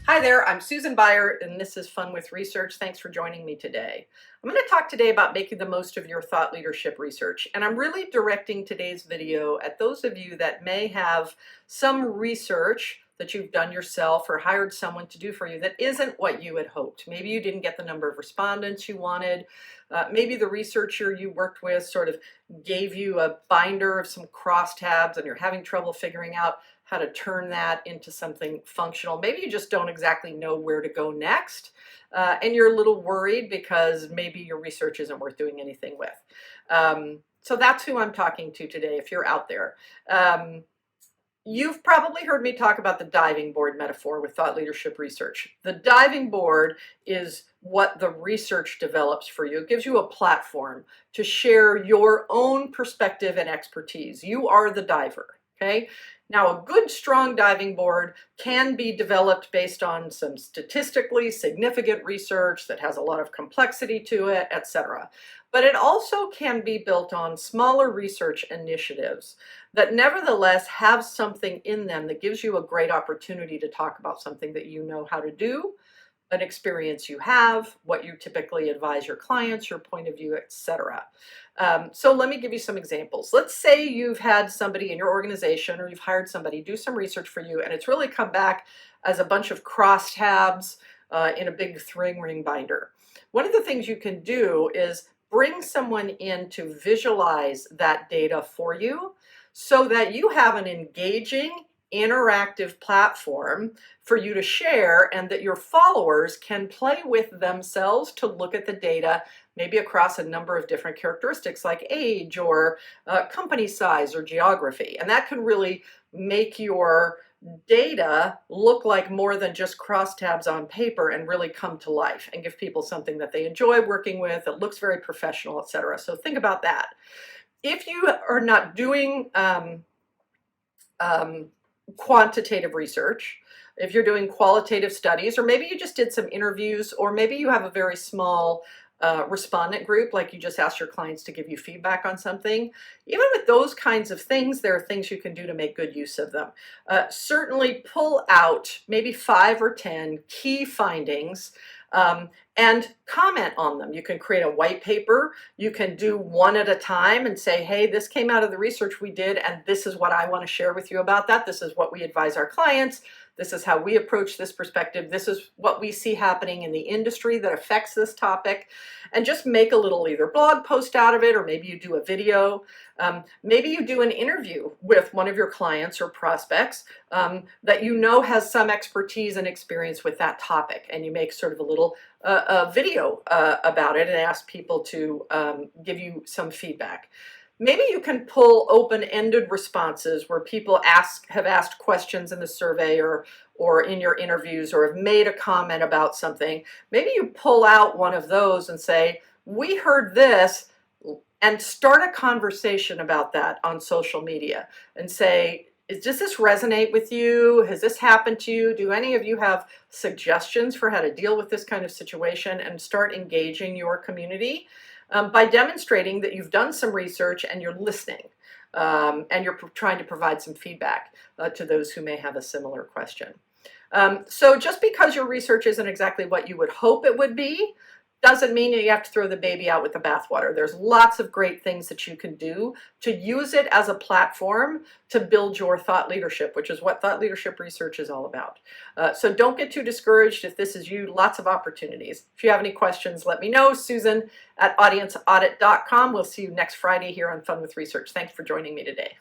Hi there, I'm Susan Beyer, and this is Fun with Research. Thanks for joining me today. I'm going to talk today about making the most of your thought leadership research, and I'm really directing today's video at those of you that may have some research that you've done yourself or hired someone to do for you that isn't what you had hoped. Maybe you didn't get the number of respondents you wanted. Maybe the researcher you worked with sort of gave you a binder of some crosstabs and you're having trouble figuring out how to turn that into something functional. Maybe you just don't exactly know where to go next, and you're a little worried because maybe your research isn't worth doing anything with. So that's who I'm talking to today, if you're out there. You've probably heard me talk about the diving board metaphor with thought leadership research. The diving board is what the research develops for you. It gives you a platform to share your own perspective and expertise. You are the diver, okay? Now, a good, strong diving board can be developed based on some statistically significant research that has a lot of complexity to it, etc. But it also can be built on smaller research initiatives that nevertheless have something in them that gives you a great opportunity to talk about something that you know how to do, an experience you have, what you typically advise your clients, your point of view, etc. So let me give you some examples. Let's say you've had somebody in your organization or you've hired somebody do some research for you and it's really come back as a bunch of crosstabs in a big ring binder. One of the things you can do is bring someone in to visualize that data for you so that you have an engaging, interactive platform for you to share and that your followers can play with themselves to look at the data maybe across a number of different characteristics like age or company size or geography. And that can really make your data look like more than just crosstabs on paper and really come to life and give people something that they enjoy working with, that looks very professional, etc. So think about that. If you are not doing quantitative research, if you're doing qualitative studies, or maybe you just did some interviews, or maybe you have a very small respondent group, like you just asked your clients to give you feedback on something, even with those kinds of things, there are things you can do to make good use of them. Certainly pull out maybe 5 or 10 key findings and comment on them. You can create a white paper. You can do one at a time and say, hey, this came out of the research we did, and this is what I want to share with you about that. This is what we advise our clients. This is how we approach this perspective. This is what we see happening in the industry that affects this topic. And just make a little either blog post out of it, or maybe you do a video. Maybe you do an interview with one of your clients or prospects that you know has some expertise and experience with that topic. And you make sort of a little video about it and ask people to give you some feedback. Maybe you can pull open-ended responses where people have asked questions in the survey or in your interviews or have made a comment about something. Maybe you pull out one of those and say, we heard this, and start a conversation about that on social media and say, does this resonate with you? Has this happened to you? Do any of you have suggestions for how to deal with this kind of situation? And start engaging your community by demonstrating that you've done some research and you're listening and you're trying to provide some feedback to those who may have a similar question. So just because your research isn't exactly what you would hope it would be, doesn't mean you have to throw the baby out with the bathwater. There's lots of great things that you can do to use it as a platform to build your thought leadership, which is what thought leadership research is all about. So don't get too discouraged if this is you. Lots of opportunities. If you have any questions, let me know. Susan at audienceaudit.com. We'll see you next Friday here on Fun with Research. Thanks for joining me today.